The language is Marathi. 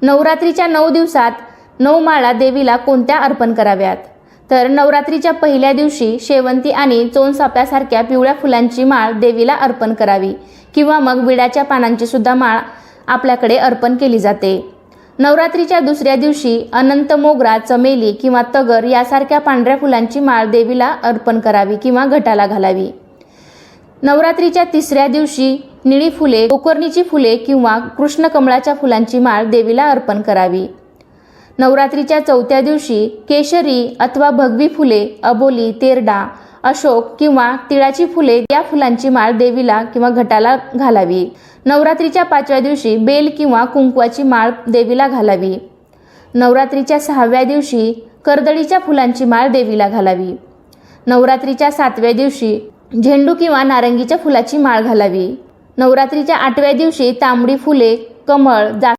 नवरात्रीच्या 9 दिवसात 9 माळा देवीला कोणत्या अर्पण कराव्यात? तर नवरात्रीच्या पहिल्या दिवशी शेवंती आणि चोनचाफ्यासारख्या पिवळ्या फुलांची माळ देवीला अर्पण करावी किंवा मग विड्याच्या पानांची सुद्धा माळ आपल्याकडे अर्पण केली जाते. नवरात्रीच्या दुसऱ्या दिवशी अनंत मोगरा, चमेली किंवा तगर यासारख्या पांढऱ्या फुलांची माळ देवीला अर्पण करावी किंवा घटाला घालावी. नवरात्रीच्या तिसऱ्या दिवशी निळी फुले, गोकर्णीची फुले किंवा कृष्णकमळाच्या फुलांची माळ देवीला अर्पण करावी. नवरात्रीच्या चौथ्या दिवशी केशरी अथवा भगवी फुले, अबोली, तेरडा, अशोक किंवा तिळाची फुले या फुलांची माळ देवीला किंवा घटाला घालावी. नवरात्रीच्या 5व्या दिवशी बेल किंवा कुंकवाची माळ देवीला घालावी. नवरात्रीच्या 6व्या दिवशी कर्दळीच्या फुलांची माळ देवीला घालावी. नवरात्रीच्या 7व्या दिवशी झेंडू किंवा नारंगीच्या फुलाची माळ घालावी. नवरात्रीच्या 8व्या दिवशी तांबडी फुले, कमळ,